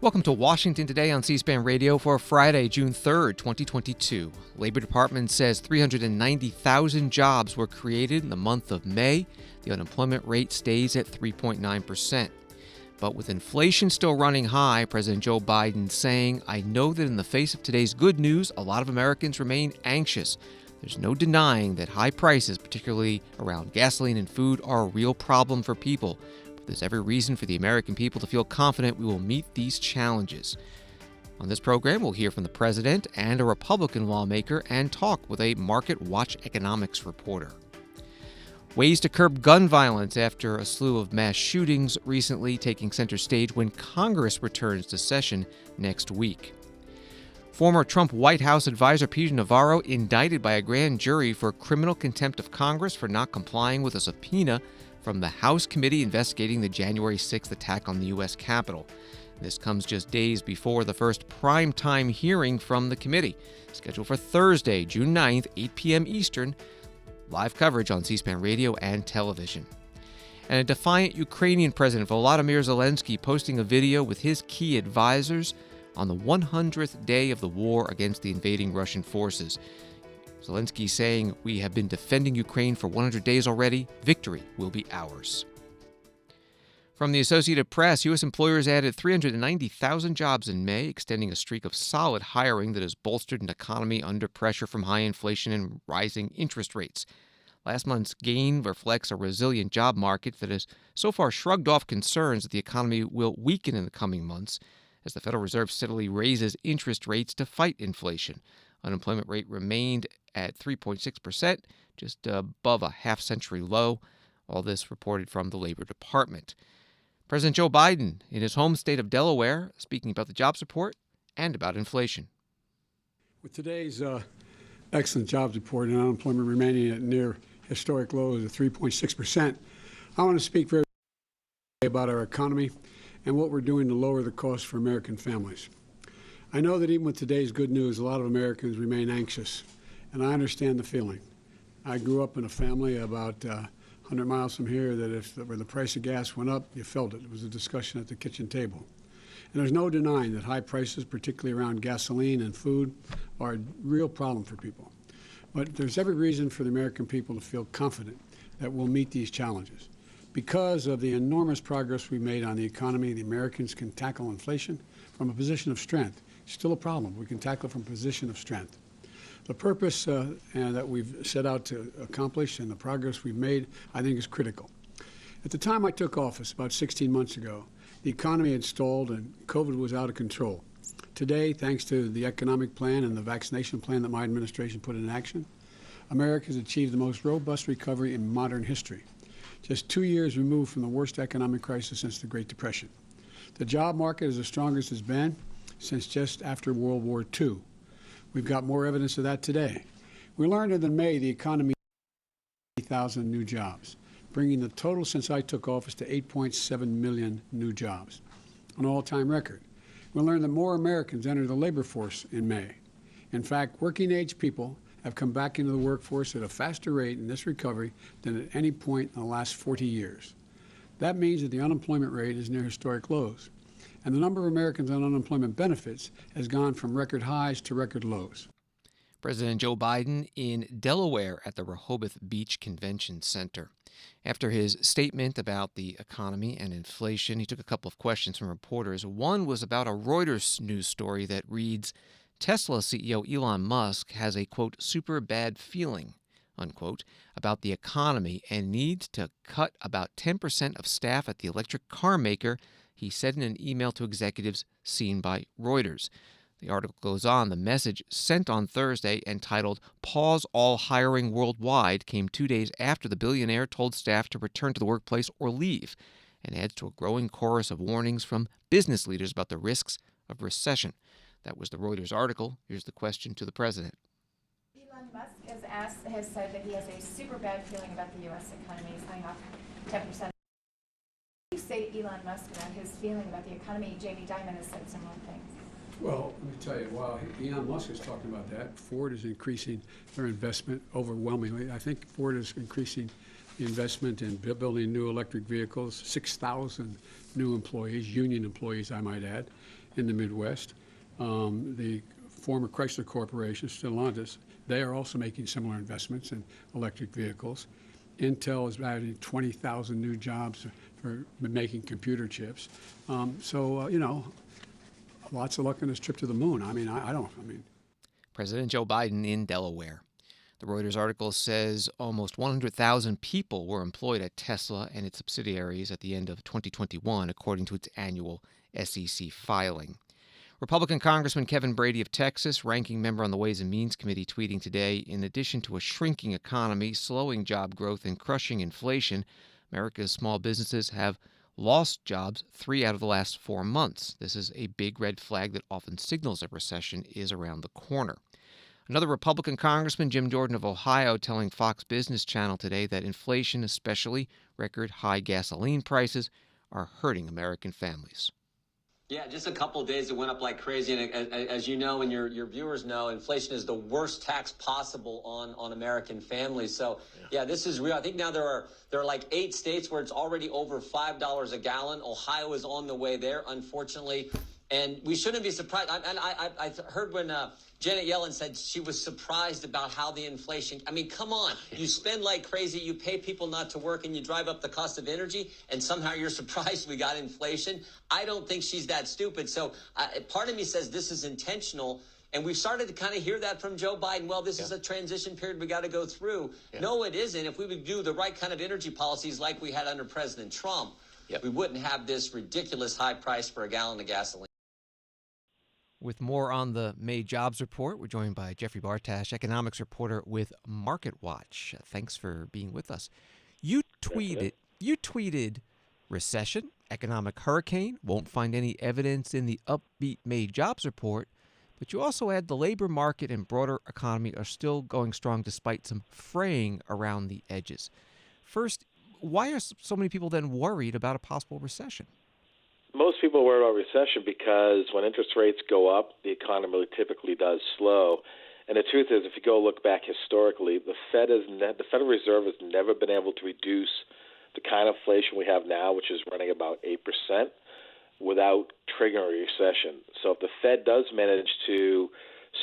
Welcome to Washington Today on C-SPAN Radio for Friday, June 3rd, 2022. Labor Department says 390,000 jobs were created in the month of May. The unemployment rate stays at 3.9%. But with inflation still running high, President Joe Biden saying, "I know that in the face of today's good news, a lot of Americans remain anxious. There's no denying that high prices, particularly around gasoline and food, are a real problem for people. There's every reason for the American people to feel confident we will meet these challenges." On this program, we'll hear from the president and a Republican lawmaker and talk with a MarketWatch economics reporter. Ways to curb gun violence after a slew of mass shootings recently taking center stage when Congress returns to session next week. Former Trump White House advisor Peter Navarro indicted by a grand jury for criminal contempt of Congress for not complying with a subpoena from the House committee investigating the January 6th attack on the U.S. Capitol. This comes just days before the first prime-time hearing from the committee, scheduled for Thursday, June 9th, 8 p.m. Eastern. Live coverage on C-SPAN radio and television. And a defiant Ukrainian President Volodymyr Zelensky posting a video with his key advisors on the 100th day of the war against the invading Russian forces. Zelensky saying, "We have been defending Ukraine for 100 days already. Victory will be ours." From the Associated Press, U.S. employers added 390,000 jobs in May, extending a streak of solid hiring that has bolstered an economy under pressure from high inflation and rising interest rates. Last month's gain reflects a resilient job market that has so far shrugged off concerns that the economy will weaken in the coming months as the Federal Reserve steadily raises interest rates to fight inflation. Unemployment rate remained at 3.6%, just above a half-century low. All this reported from the Labor Department. President Joe Biden, in his home state of Delaware, speaking about the jobs report and about inflation. With today's excellent jobs report and unemployment remaining at near historic lows of 3.6%, I want to speak very about our economy and what we're doing to lower the cost for American families. I know that even with today's good news, a lot of Americans remain anxious, and I understand the feeling. I grew up in a family about 100 miles from here that where the price of gas went up, you felt it. It was a discussion at the kitchen table. And there's no denying that high prices, particularly around gasoline and food, are a real problem for people. But there's every reason for the American people to feel confident that we'll meet these challenges. Because of the enormous progress we've made on the economy, the Americans can tackle inflation from a position of strength. It's still a problem. We can tackle it from a position of strength. The purpose that we've set out to accomplish and the progress we've made, I think, is critical. At the time I took office, about 16 months ago, the economy had stalled and COVID was out of control. Today, thanks to the economic plan and the vaccination plan that my administration put in action, America has achieved the most robust recovery in modern history, just 2 years removed from the worst economic crisis since the Great Depression. The job market is the strongest it's been since just after World War II. We've got more evidence of that today. We learned in May the economy 80,000 new jobs, bringing the total since I took office to 8.7 million new jobs, an all-time record. We learned that more Americans entered the labor force in May. In fact, working-age people have come back into the workforce at a faster rate in this recovery than at any point in the last 40 years. That means that the unemployment rate is near historic lows, and the number of Americans on unemployment benefits has gone from record highs to record lows. President Joe Biden in Delaware at the Rehoboth Beach Convention Center. After his statement about the economy and inflation, he took a couple of questions from reporters. One was about a Reuters news story that reads, Tesla CEO Elon Musk has a, quote, super bad feeling, unquote, about the economy and needs to cut about 10% of staff at the electric car maker, he said in an email to executives seen by Reuters. The article goes on. The message sent on Thursday entitled, Pause All Hiring Worldwide, came 2 days after the billionaire told staff to return to the workplace or leave, and adds to a growing chorus of warnings from business leaders about the risks of recession. That was the Reuters article. Here's the question to the president. Elon Musk has said that he has a super bad feeling about the U.S. economy. He's laying off 10%. What do you say to Elon Musk about his feeling about the economy? Jamie Dimon has said similar things. Well, let me tell you, while Elon Musk is talking about that, Ford is increasing their investment overwhelmingly. I think Ford is increasing the investment in building new electric vehicles, 6,000 new employees, union employees, I might add, in the Midwest. The former Chrysler Corporation, Stellantis, they are also making similar investments in electric vehicles. Intel is adding 20,000 new jobs for making computer chips. Lots of luck on this trip to the moon. President Joe Biden in Delaware. The Reuters article says almost 100,000 people were employed at Tesla and its subsidiaries at the end of 2021, according to its annual SEC filing. Republican Congressman Kevin Brady of Texas, ranking member on the Ways and Means Committee, tweeting today, in addition to a shrinking economy, slowing job growth, and crushing inflation, America's small businesses have lost jobs 3 out of the last 4 months. This is a big red flag that often signals a recession is around the corner. Another Republican Congressman, Jim Jordan of Ohio, telling Fox Business Channel today that inflation, especially record high gasoline prices, are hurting American families. Yeah, just a couple of days it went up like crazy. And as you know and your viewers know, inflation is the worst tax possible on American families. So, yeah, this is real. I think now there are like 8 states where it's already over $5 a gallon. Ohio is on the way there, unfortunately. And we shouldn't be surprised. I heard when Janet Yellen said she was surprised about how the inflation. I mean, come on. You spend like crazy. You pay people not to work and you drive up the cost of energy. And somehow you're surprised we got inflation. I don't think she's that stupid. So part of me says this is intentional. And we've started to kind of hear that from Joe Biden. Well, this is a transition period we got to go through. Yeah. No, it isn't. If we would do the right kind of energy policies like we had under President Trump, we wouldn't have this ridiculous high price for a gallon of gasoline. With more on the May jobs report, we're joined by Jeffry Bartash, economics reporter with MarketWatch. Thanks for being with us. You tweeted recession, economic hurricane, won't find any evidence in the upbeat May jobs report, but you also add the labor market and broader economy are still going strong despite some fraying around the edges. First, why are so many people then worried about a possible recession? Most people worry about recession because when interest rates go up, the economy typically does slow. And the truth is, if you go look back historically, the Federal Reserve has never been able to reduce the kind of inflation we have now, which is running about 8%, without triggering a recession. So if the Fed does manage to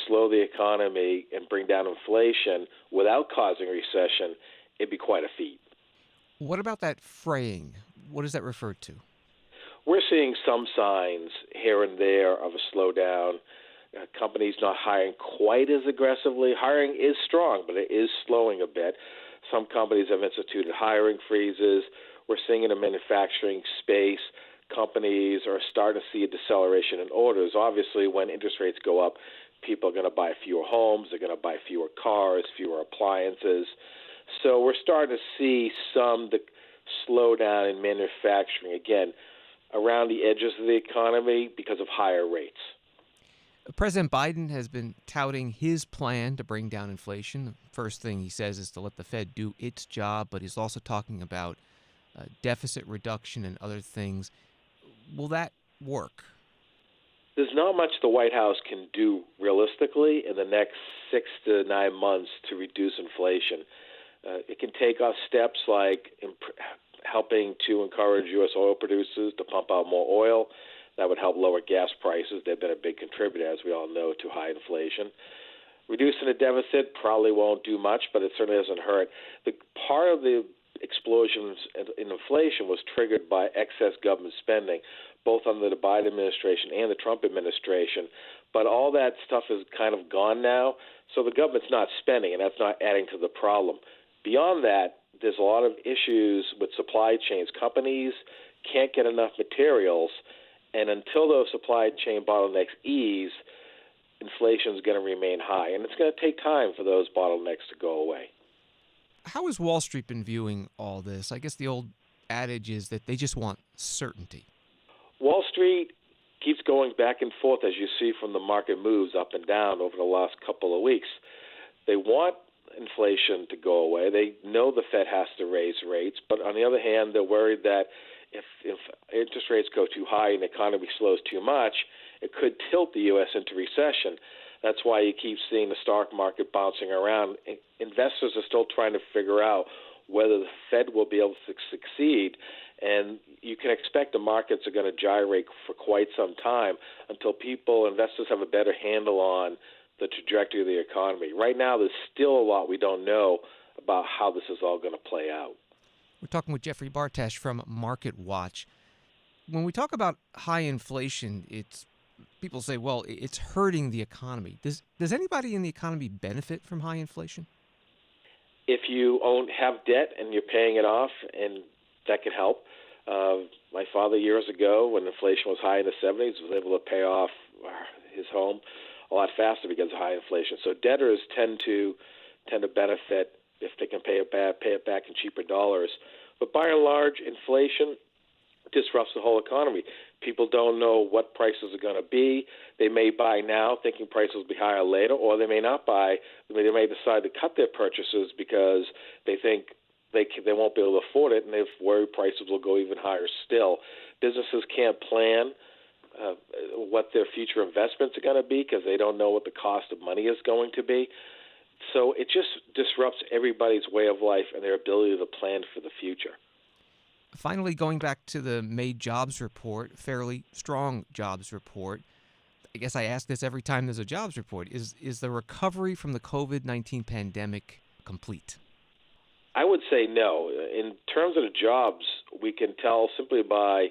slow the economy and bring down inflation without causing a recession, it'd be quite a feat. What about that fraying? What does that refer to? We're seeing some signs here and there of a slowdown. Companies not hiring quite as aggressively. Hiring is strong, but it is slowing a bit. Some companies have instituted hiring freezes. We're seeing in the manufacturing space, companies are starting to see a deceleration in orders. Obviously, when interest rates go up, people are going to buy fewer homes. They're going to buy fewer cars, fewer appliances. So we're starting to see some slowdown in manufacturing. Again, around the edges of the economy because of higher rates. President Biden has been touting his plan to bring down inflation. The first thing he says is to let the Fed do its job, but he's also talking about deficit reduction and other things. Will that work? There's not much the White House can do realistically in the next 6 to 9 months to reduce inflation. It can take us steps like helping to encourage U.S. oil producers to pump out more oil. That would help lower gas prices. They've been a big contributor, as we all know, to high inflation. Reducing the deficit probably won't do much, but it certainly doesn't hurt. The part of the explosions in inflation was triggered by excess government spending, both under the Biden administration and the Trump administration. But all that stuff is kind of gone now, so the government's not spending, and that's not adding to the problem. Beyond that, there's a lot of issues with supply chains. Companies can't get enough materials, and until those supply chain bottlenecks ease, inflation is going to remain high, and it's going to take time for those bottlenecks to go away. How has Wall Street been viewing all this? I guess the old adage is that they just want certainty. Wall Street keeps going back and forth, as you see from the market moves up and down over the last couple of weeks. They want inflation to go away. They know the Fed has to raise rates, but on the other hand, they're worried that if interest rates go too high and the economy slows too much, it could tilt the U.S. into recession. That's why you keep seeing the stock market bouncing around. Investors are still trying to figure out whether the Fed will be able to succeed, and you you can expect the markets are going to gyrate for quite some time until investors have a better handle on the trajectory of the economy. Right now, there's still a lot we don't know about how this is all going to play out. We're talking with Jeffry Bartash from MarketWatch. When we talk about high inflation, people say, well, it's hurting the economy. Does anybody in the economy benefit from high inflation? If you have debt and you're paying it off, and that can help. My father, years ago, when inflation was high in the 70s, was able to pay off his home a lot faster because of high inflation. So debtors tend to benefit if they can pay it back in cheaper dollars. But by and large, inflation disrupts the whole economy. People don't know what prices are going to be. They may buy now thinking prices will be higher later, or they may not buy. They may decide to cut their purchases because they think they won't be able to afford it, and they worry prices will go even higher still. Businesses can't plan what their future investments are going to be because they don't know what the cost of money is going to be. So it just disrupts everybody's way of life and their ability to plan for the future. Finally, going back to the May jobs report, fairly strong jobs report. I guess I ask this every time there's a jobs report. Is the recovery from the COVID-19 pandemic complete? I would say no. In terms of the jobs, we can tell simply by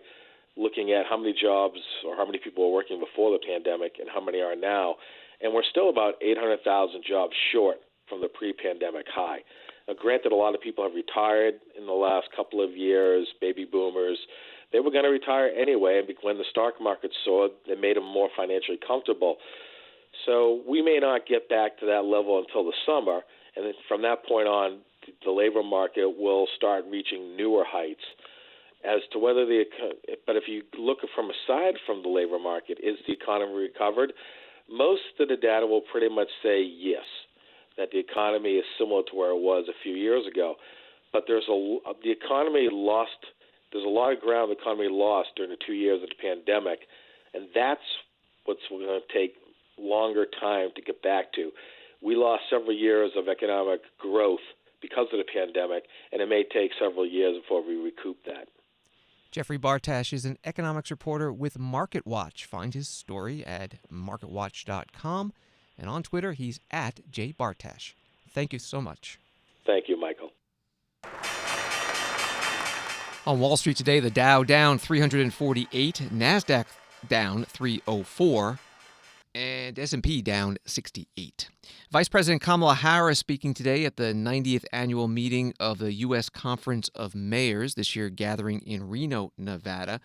looking at how many jobs or how many people were working before the pandemic and how many are now. And we're still about 800,000 jobs short from the pre-pandemic high. Now, granted, a lot of people have retired in the last couple of years, baby boomers. They were going to retire anyway, and when the stock market soared, they made them more financially comfortable. So we may not get back to that level until the summer, and then from that point on, the labor market will start reaching newer heights. As to whether but if you look from aside from the labor market, is the economy recovered? Most of the data will pretty much say yes, that the economy is similar to where it was a few years ago. But there's a lot of ground the economy lost during the 2 years of the pandemic, and that's what's going to take longer time to get back to. We lost several years of economic growth because of the pandemic, and it may take several years before we recoup that. Jeffry Bartash is an economics reporter with MarketWatch. Find his story at marketwatch.com. And on Twitter, he's at jbartash. Thank you so much. Thank you, Michael. On Wall Street today, the Dow down 348, NASDAQ down 304, and S&P down 68. Vice President Kamala Harris speaking today at the 90th annual meeting of the U.S. Conference of Mayors, this year gathering in Reno, Nevada.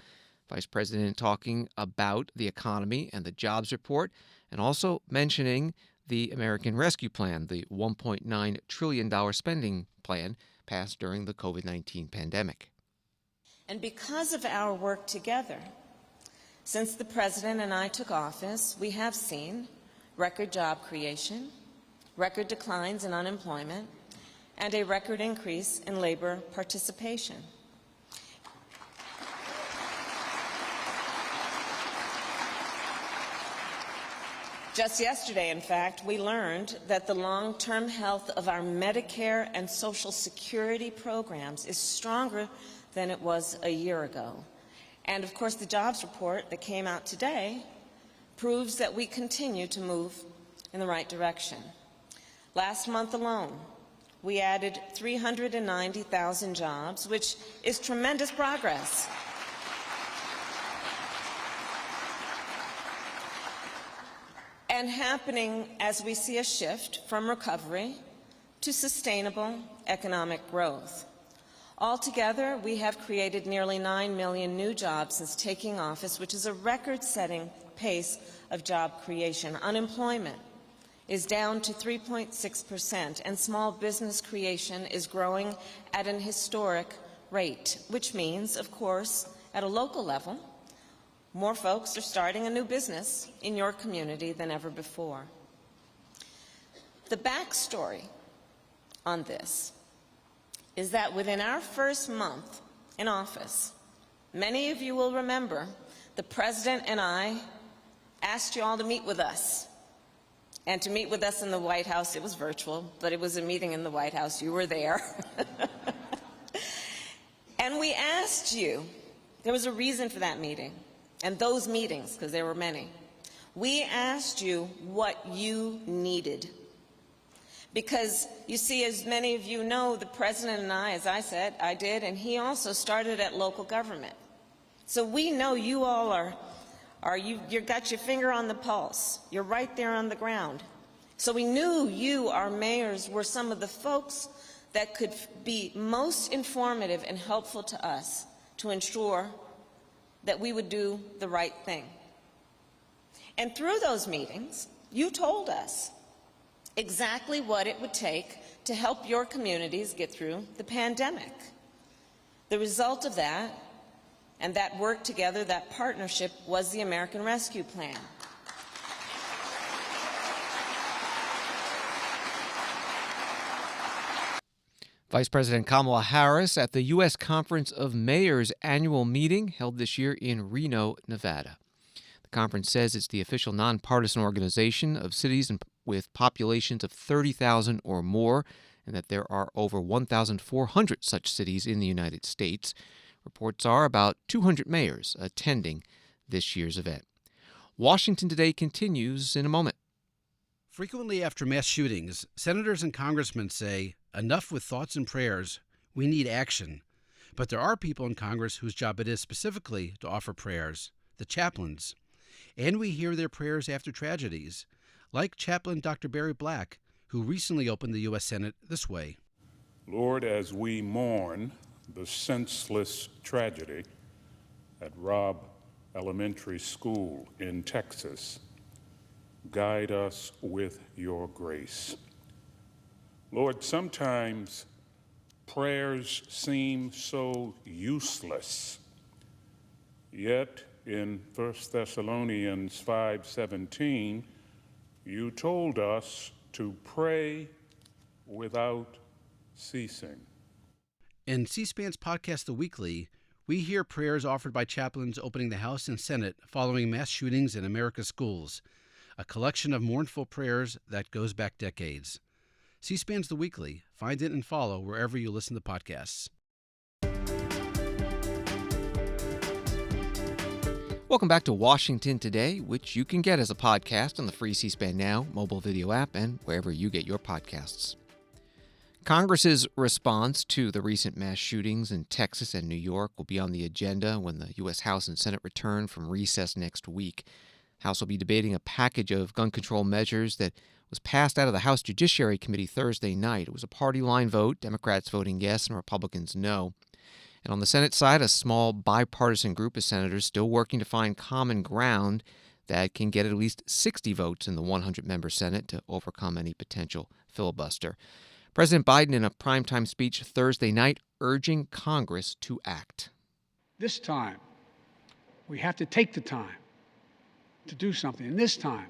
Vice President talking about the economy and the jobs report, and also mentioning the American Rescue Plan, the $1.9 trillion spending plan passed during the COVID-19 pandemic. And because of our work together, since the President and I took office, we have seen record job creation, record declines in unemployment, and a record increase in labor participation. Just yesterday, in fact, we learned that the long-term health of our Medicare and Social Security programs is stronger than it was a year ago. And, of course, the jobs report that came out today proves that we continue to move in the right direction. Last month alone, we added 390,000 jobs, which is tremendous progress. And happening as we see a shift from recovery to sustainable economic growth. Altogether, we have created nearly 9 million new jobs since taking office, which is a record-setting pace of job creation. Unemployment is down to 3.6%, and small business creation is growing at an historic rate, which means, of course, at a local level, more folks are starting a new business in your community than ever before. The backstory on this is that within our first month in office, many of you will remember the President and I asked you all to meet with us. And to meet with us in the White House, it was virtual, but it was a meeting in the White House. You were there. And we asked you There was a reason for that meeting and those meetings, because there were many. We asked you what you needed. Because, you see, as many of you know, the President and I, as I said, I did, and he also started at local government. So we know you all you've got your finger on the pulse. You're right there on the ground. So we knew you, our mayors, were some of the folks that could be most informative and helpful to us to ensure that we would do the right thing. And through those meetings, you told us exactly what it would take to help your communities get through the pandemic. The result of that, and that work together, that partnership, was the American Rescue Plan. Vice President Kamala Harris at the U.S. Conference of Mayors annual meeting held this year in Reno, Nevada. The conference says it's the official nonpartisan organization of cities with populations of 30,000 or more, and that there are over 1,400 such cities in the United States. Reports are about 200 mayors attending this year's event. Washington Today continues in a moment. Frequently after mass shootings, senators and congressmen say, enough with thoughts and prayers, we need action. But there are people in Congress whose job it is specifically to offer prayers, the chaplains. And we hear their prayers after tragedies, like Chaplain Dr. Barry Black, who recently opened the U.S. Senate this way. Lord, as we mourn the senseless tragedy at Robb Elementary School in Texas, guide us with your grace. Lord, sometimes prayers seem so useless, yet in 1 Thessalonians 5:17, you told us to pray without ceasing. In C-SPAN's podcast, The Weekly, we hear prayers offered by chaplains opening the House and Senate following mass shootings in America's schools, a collection of mournful prayers that goes back decades. C-SPAN's The Weekly. Find it and follow wherever you listen to podcasts. Welcome back to Washington Today, which you can get as a podcast on the free C-SPAN Now mobile video app and wherever you get your podcasts. Congress's response to the recent mass shootings in Texas and New York will be on the agenda when the U.S. House and Senate return from recess next week. The House will be debating a package of gun control measures that was passed out of the House Judiciary Committee Thursday night. It was a party line vote, Democrats voting yes and Republicans no. And on the Senate side, a small bipartisan group of senators still working to find common ground that can get at least 60 votes in the 100-member Senate to overcome any potential filibuster. President Biden, in a primetime speech Thursday night, urging Congress to act. This time, we have to take the time to do something. And this time,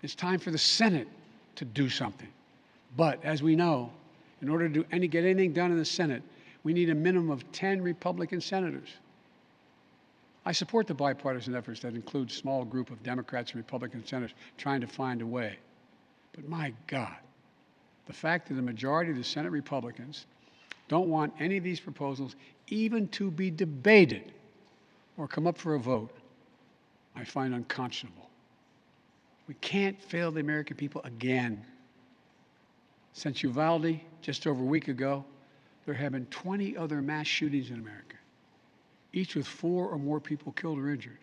it's time for the Senate to do something. But as we know, in order to get anything done in the Senate, we need a minimum of 10 Republican senators. I support the bipartisan efforts that include a small group of Democrats and Republican senators trying to find a way. But my God, the fact that the majority of the Senate Republicans don't want any of these proposals even to be debated or come up for a vote, I find unconscionable. We can't fail the American people again. Since Uvalde, just over a week ago, there have been 20 other mass shootings in America, each with 4 or more people killed or injured,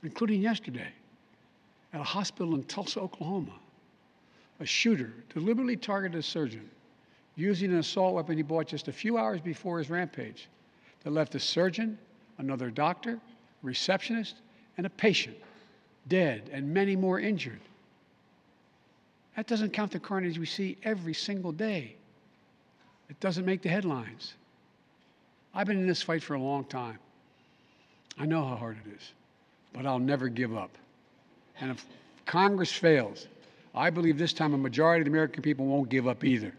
including yesterday at a hospital in Tulsa, Oklahoma. A shooter deliberately targeted a surgeon using an assault weapon he bought just a few hours before his rampage that left a surgeon, another doctor, a receptionist, and a patient dead and many more injured. That doesn't count the carnage we see every single day. It doesn't make the headlines. I've been in this fight for a long time. I know how hard it is, but I'll never give up. And if Congress fails, I believe this time a majority of the American people won't give up either.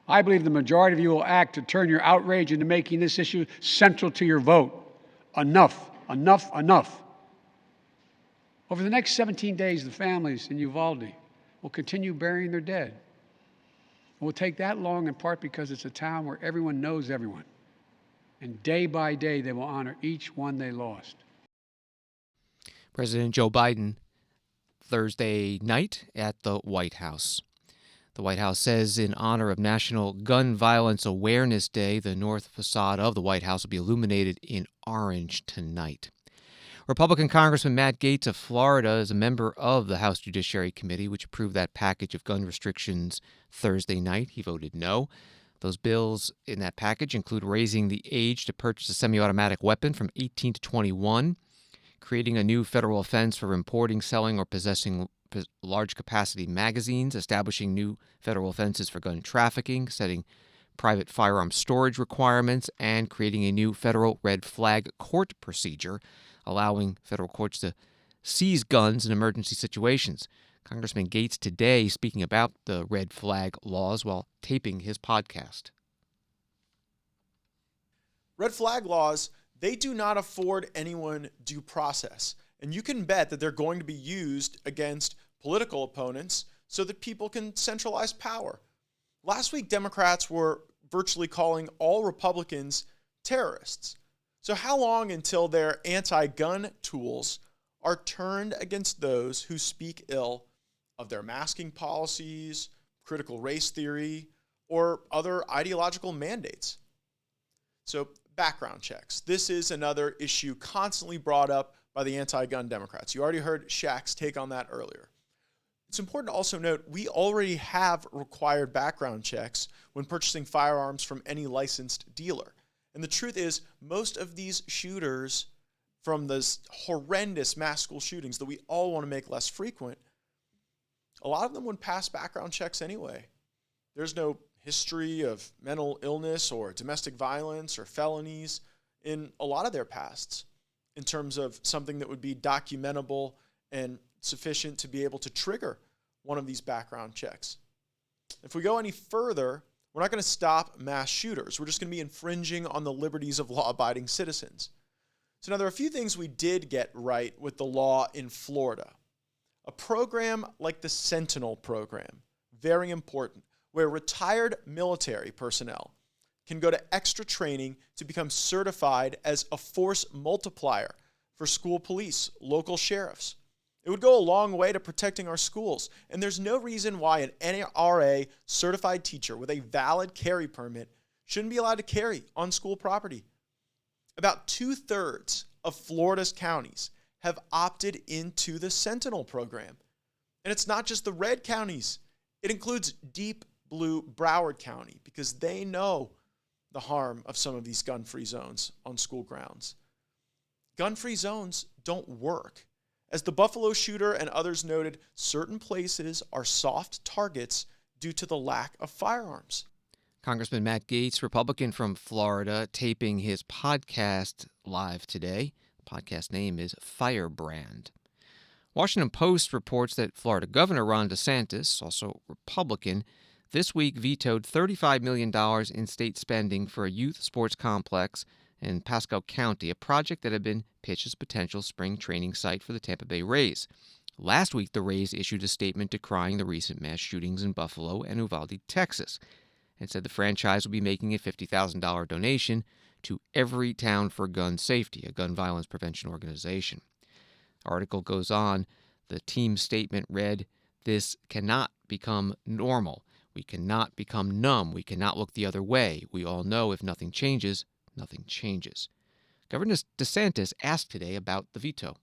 I believe the majority of you will act to turn your outrage into making this issue central to your vote. Enough, enough, enough. Over the next 17 days, the families in Uvalde will continue burying their dead. It will take that long in part because it's a town where everyone knows everyone. and day by day they will honor each one they lost. President Joe Biden Thursday night at the White House. The White House says in honor of National Gun Violence Awareness Day, the north facade of the White House will be illuminated in orange tonight. Republican Congressman Matt Gaetz of Florida is a member of the House Judiciary Committee, which approved that package of gun restrictions Thursday night. He voted no. Those bills in that package include raising the age to purchase a semi-automatic weapon from 18 to 21, creating a new federal offense for importing, selling, or possessing large-capacity magazines, establishing new federal offenses for gun trafficking, setting private firearm storage requirements, and creating a new federal red flag court procedure, allowing federal courts to seize guns in emergency situations. Congressman Gaetz today speaking about the red flag laws while taping his podcast. Red flag laws, they do not afford anyone due process. And you can bet that they're going to be used against political opponents so that people can centralize power. Last week, Democrats were virtually calling all Republicans terrorists. So how long until their anti-gun tools are turned against those who speak ill of their masking policies, critical race theory, or other ideological mandates? So background checks. This is another issue constantly brought up by the anti-gun Democrats. You already heard Shaq's take on that earlier. It's important to also note we already have required background checks when purchasing firearms from any licensed dealer. And the truth is, most of these shooters from those horrendous mass school shootings that we all want to make less frequent, a lot of them would pass background checks anyway. There's no history of mental illness or domestic violence or felonies in a lot of their pasts in terms of something that would be documentable and sufficient to be able to trigger one of these background checks. If we go any further, we're not going to stop mass shooters. We're just going to be infringing on the liberties of law-abiding citizens. So now there are a few things we did get right with the law in Florida. A program like the Sentinel program, very important, where retired military personnel can go to extra training to become certified as a force multiplier for school police, local sheriffs. It would go a long way to protecting our schools, and there's no reason why an NRA certified teacher with a valid carry permit shouldn't be allowed to carry on school property. About 2/3 of Florida's counties have opted into the Sentinel program. And it's not just the red counties. It includes deep blue Broward County because they know the harm of some of these gun-free zones on school grounds. Gun-free zones don't work. As the Buffalo shooter and others noted, certain places are soft targets due to the lack of firearms. Congressman Matt Gaetz, Republican from Florida, taping his podcast live today. The podcast name is Firebrand. Washington Post reports that Florida Governor Ron DeSantis, also Republican, this week vetoed $35 million in state spending for a youth sports complex in Pasco County, a project that had been pitched as a potential spring training site for the Tampa Bay Rays. Last week, the Rays issued a statement decrying the recent mass shootings in Buffalo and Uvalde, Texas, and said the franchise will be making a $50,000 donation to Every Town for Gun Safety, a gun violence prevention organization. The article goes on. The team statement read, "This cannot become normal. We cannot become numb. We cannot look the other way. We all know if nothing changes, nothing changes." Governor DeSantis asked today about the veto.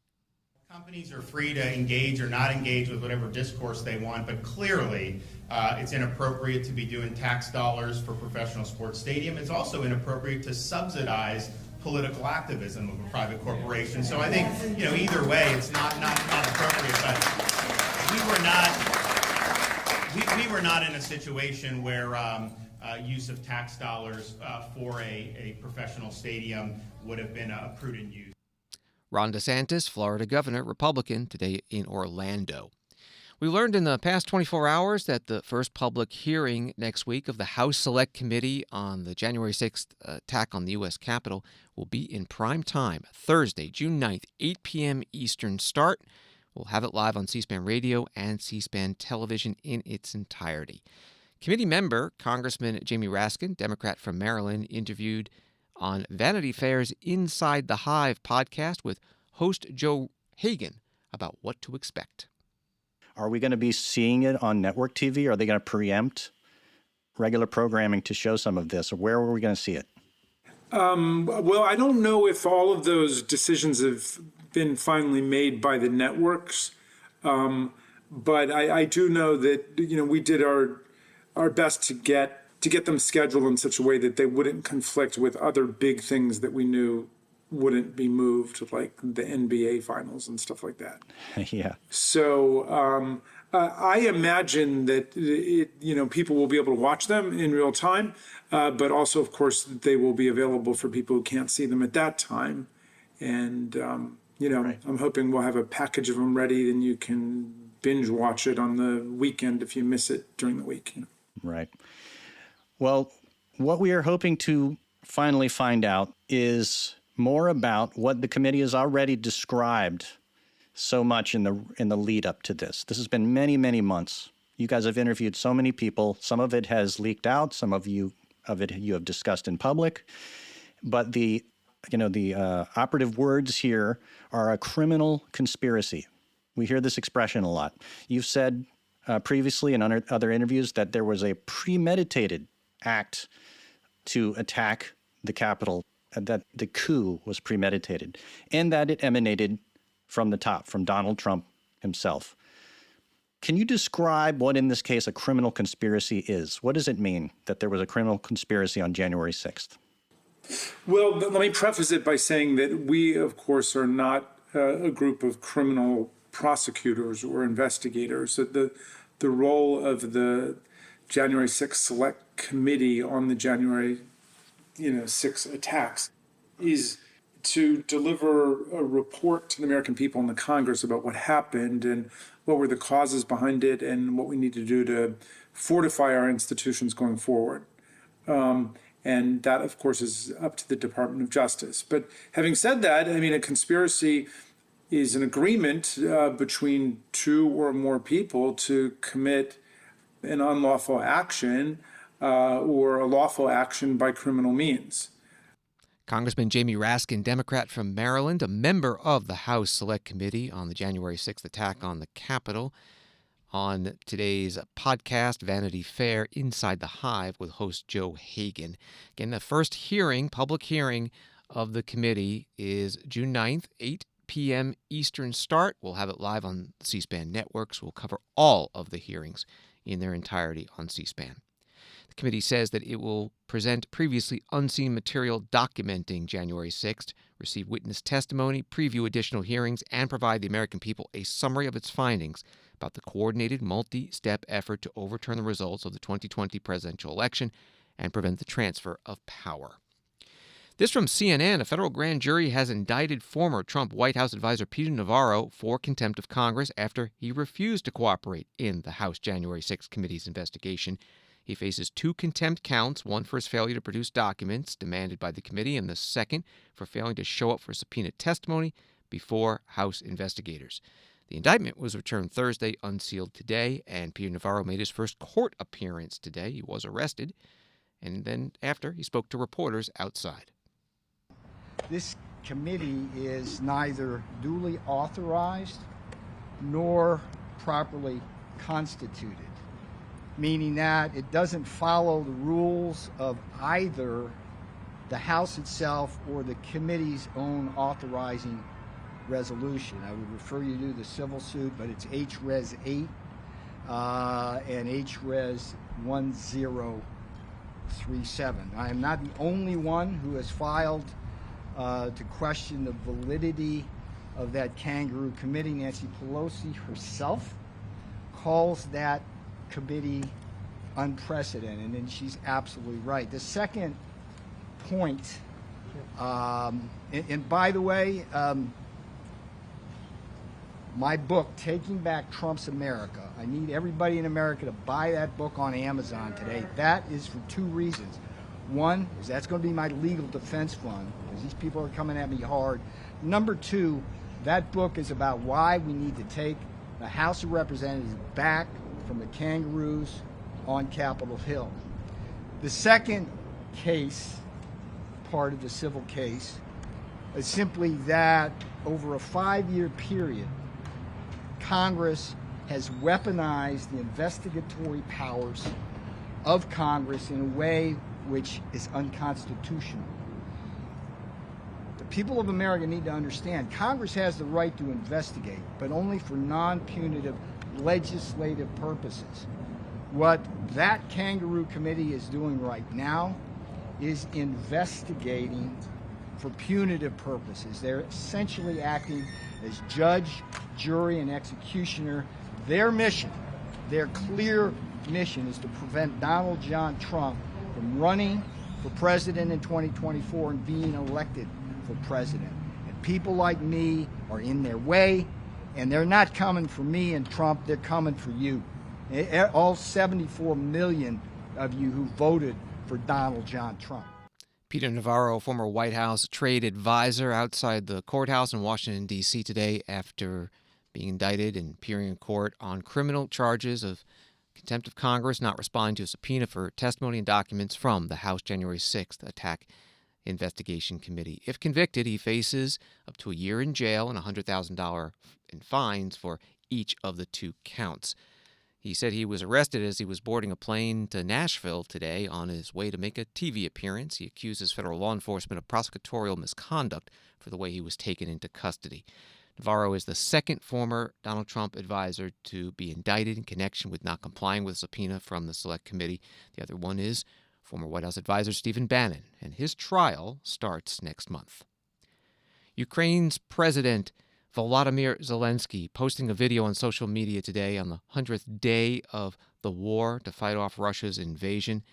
Companies are free to engage or not engage with whatever discourse they want, but clearly it's inappropriate to be doing tax dollars for professional sports stadium. It's also inappropriate to subsidize political activism of a private corporation. So I think, either way, it's not appropriate. But we were not in a situation where use of tax dollars for a professional stadium would have been a prudent use. Ron DeSantis, Florida governor, Republican, today in Orlando. We learned in the past 24 hours that the first public hearing next week of the House Select Committee on the January 6th attack on the U.S. Capitol will be in prime time, Thursday, June 9th, 8 p.m. Eastern start. We'll have it live on C-SPAN Radio and C-SPAN Television in its entirety. Committee member Congressman Jamie Raskin, Democrat from Maryland, interviewed on Vanity Fair's Inside the Hive podcast with host Joe Hagan about what to expect. Are we going to be seeing it on network TV? Are they going to preempt regular programming to show some of this? Or where are we going to see it? Well, I don't know if all of those decisions have been finally made by the networks. But I do know that, we did our best to get them scheduled in such a way that they wouldn't conflict with other big things that we knew wouldn't be moved, like the NBA finals and stuff like that. Yeah. So I imagine that people will be able to watch them in real time, but also, of course, they will be available for people who can't see them at that time. And right. I'm hoping we'll have a package of them ready, and you can binge watch it on the weekend if you miss it during the week. Right. Well, what we are hoping to finally find out is more about what the committee has already described so much in the lead up to this. This has been many, many months. You guys have interviewed so many people. Some of it has leaked out. Some of you have discussed in public. But the operative words here are a criminal conspiracy. We hear this expression a lot. You've said previously in other interviews that there was a premeditated act to attack the Capitol, that the coup was premeditated, and that it emanated from the top, from Donald Trump himself. Can you describe what, in this case, a criminal conspiracy is? What does it mean that there was a criminal conspiracy on January 6th? Well, let me preface it by saying that we, of course, are not a group of criminal prosecutors or investigators. The role of the January 6th Select Committee on the January 6 attacks is to deliver a report to the American people and the Congress about what happened and what were the causes behind it and what we need to do to fortify our institutions going forward. And that, of course, is up to the Department of Justice. But having said that, a conspiracy is an agreement between two or more people to commit an unlawful action or a lawful action by criminal means. Congressman Jamie Raskin, Democrat from Maryland, a member of the House Select Committee on the January 6th attack on the Capitol, on today's podcast, Vanity Fair, Inside the Hive, with host Joe Hagan. Again, the first public hearing of the committee is June 9th, 8 p.m. Eastern start. We'll have it live on C-SPAN networks. We'll cover all of the hearings in their entirety on C-SPAN. The committee says that it will present previously unseen material documenting January 6th, receive witness testimony, preview additional hearings, and provide the American people a summary of its findings about the coordinated multi-step effort to overturn the results of the 2020 presidential election and prevent the transfer of power. This from CNN. A federal grand jury has indicted former Trump White House advisor Peter Navarro for contempt of Congress after he refused to cooperate in the House January 6th committee's investigation. He faces 2 contempt counts, one for his failure to produce documents demanded by the committee, and the second for failing to show up for subpoena testimony before House investigators. The indictment was returned Thursday, unsealed today, and Peter Navarro made his first court appearance today. He was arrested, and then after, he spoke to reporters outside. This committee is neither duly authorized nor properly constituted, meaning that it doesn't follow the rules of either the House itself or the committee's own authorizing resolution. I would refer you to the civil suit, but it's H-Res 8 and H-Res 1037. I am not the only one who has filed to question the validity of that kangaroo committee. Nancy Pelosi herself calls that committee unprecedented, and she's absolutely right. The second point, and by the way, my book, Taking Back Trump's America, I need everybody in America to buy that book on Amazon today. That is for 2 reasons. One is that's going to be my legal defense fund, because these people are coming at me hard. Number 2, that book is about why we need to take the House of Representatives back from the kangaroos on Capitol Hill. The second case part of the civil case is simply that over a 5-year period, Congress has weaponized the investigatory powers of Congress in a way which is unconstitutional. The people of America need to understand Congress has the right to investigate, but only for non-punitive legislative purposes. What that kangaroo committee is doing right now is investigating for punitive purposes. They're essentially acting as judge, jury, and executioner. Their mission, their clear mission, is to prevent Donald John Trump from running for president in 2024 and being elected for president. And people like me are in their way, and they're not coming for me and Trump, they're coming for you. All 74 million of you who voted for Donald John Trump. Peter Navarro, former White House trade advisor, outside the courthouse in Washington, D.C. today after being indicted and appearing in court on criminal charges of contempt of Congress, not responding to a subpoena for testimony and documents from the House January 6th attack investigation committee. If convicted, he faces up to a year in jail and $100,000 in fines for each of the 2 counts. He said he was arrested as he was boarding a plane to Nashville today on his way to make a TV appearance. He accuses federal law enforcement of prosecutorial misconduct for the way he was taken into custody. Navarro is the second former Donald Trump advisor to be indicted in connection with not complying with a subpoena from the Select Committee. The other one is former White House advisor Stephen Bannon, and his trial starts next month. Ukraine's President Volodymyr Zelensky posting a video on social media today on the 100th day of the war to fight off Russia's invasion.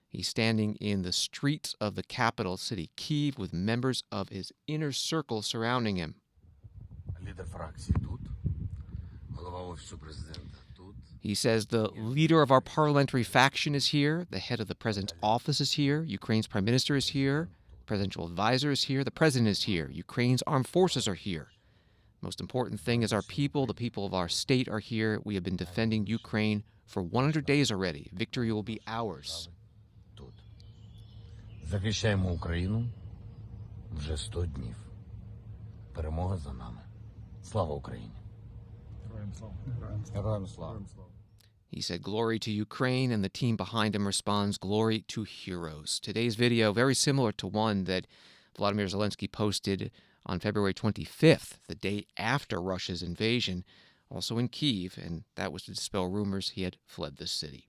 He's standing in the streets of the capital city, Kyiv, with members of his inner circle surrounding him. He says the leader of our parliamentary faction is here, the head of the president's office is here, Ukraine's prime minister is here, presidential advisor is here, the president is here, Ukraine's armed forces are here. Most important thing is our people, the people of our state are here. We have been defending Ukraine for 100 days already. Victory will be ours. Захищаємо Україну вже 100 днів. Перемога за нами. Слава Україні. Героям слава. He said, "Glory to Ukraine," and the team behind him responds, "Glory to heroes." Today's video, very similar to one that Volodymyr Zelensky posted on February 25th, the day after Russia's invasion, also in Kyiv, and that was to dispel rumors he had fled the city.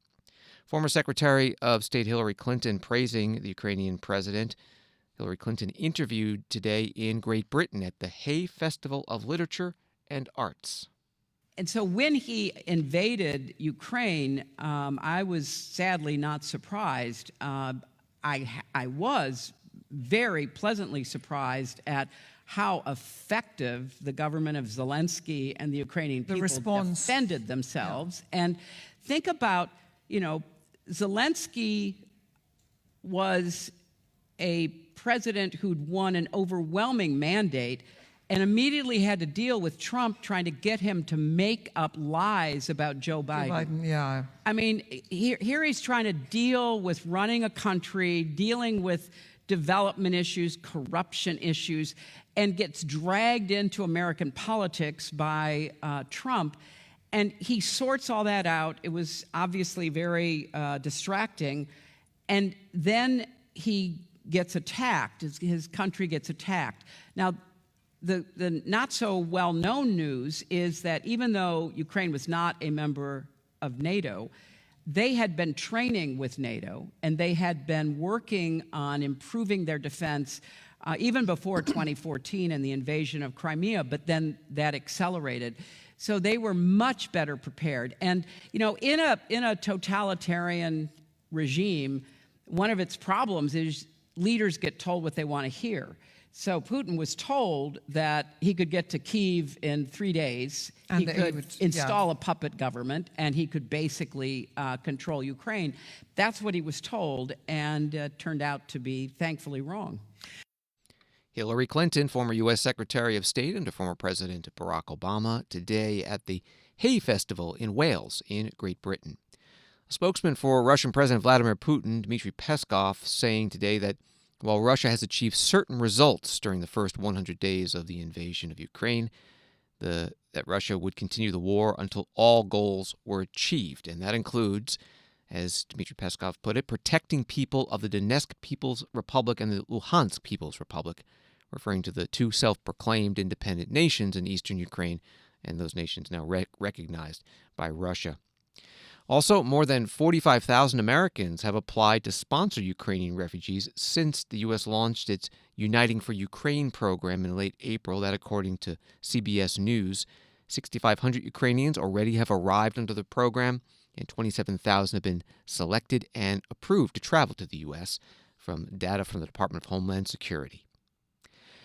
Former Secretary of State Hillary Clinton praising the Ukrainian president. Hillary Clinton interviewed today in Great Britain at the Hive Festival of Literature and Arts. And so when he invaded Ukraine, I was sadly not surprised. I was very pleasantly surprised at how effective the government of Zelensky and the Ukrainian people defended themselves. Yeah. And think about, Zelensky was a president who'd won an overwhelming mandate and immediately had to deal with Trump trying to get him to make up lies about Joe Biden. Yeah. I mean, here he's trying to deal with running a country, dealing with development issues, corruption issues, and gets dragged into American politics by Trump. And he sorts all that out. It was obviously very distracting. And then he gets attacked. His country gets attacked. Now, the not so well-known news is that even though Ukraine was not a member of NATO, they had been training with NATO, and they had been working on improving their defense even before 2014 and the invasion of Crimea, but then that accelerated. So they were much better prepared. And, in a totalitarian regime, one of its problems is leaders get told what they want to hear. So Putin was told that he could get to Kyiv in 3 days. And he could install a puppet government, and he could basically control Ukraine. That's what he was told, and turned out to be, thankfully, wrong. Hillary Clinton, former U.S. Secretary of State under former President Barack Obama, today at the Hay Festival in Wales in Great Britain. A spokesman for Russian President Vladimir Putin, Dmitry Peskov, saying today that While Russia has achieved certain results during the first 100 days of the invasion of Ukraine, that Russia would continue the war until all goals were achieved. And that includes, as Dmitry Peskov put it, protecting people of the Donetsk People's Republic and the Luhansk People's Republic, referring to the two self-proclaimed independent nations in eastern Ukraine, and those nations now recognized by Russia. Also, more than 45,000 Americans have applied to sponsor Ukrainian refugees since the U.S. launched its Uniting for Ukraine program in late April. That, according to CBS News, 6,500 Ukrainians already have arrived under the program, and 27,000 have been selected and approved to travel to the U.S. from data from the Department of Homeland Security.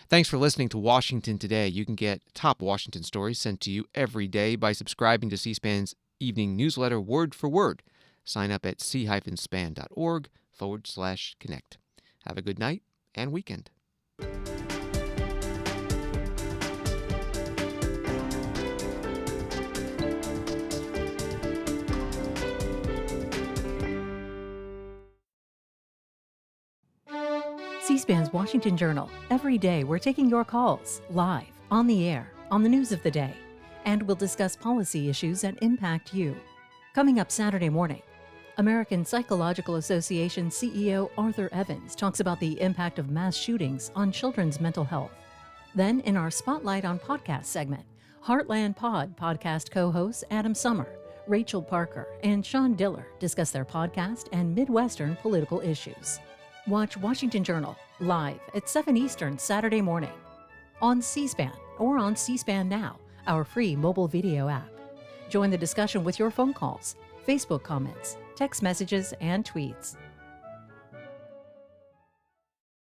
Thanks for listening to Washington Today. You can get top Washington stories sent to you every day by subscribing to C-SPAN's evening newsletter word for word. Sign up at c-span.org/connect. Have a good night and weekend. C-SPAN's Washington Journal. Every day we're taking your calls, live, on the air, on the news of the day. And we'll discuss policy issues that impact you. Coming up Saturday morning, American Psychological Association CEO Arthur Evans talks about the impact of mass shootings on children's mental health. Then, in our Spotlight on Podcast segment, Heartland Pod podcast co-hosts Adam Sommer, Rachel Parker, and Sean Diller discuss their podcast and Midwestern political issues. Watch Washington Journal live at 7 Eastern Saturday morning on C-SPAN or on C-SPAN Now, our free mobile video app. Join the discussion with your phone calls, Facebook comments, text messages, and tweets.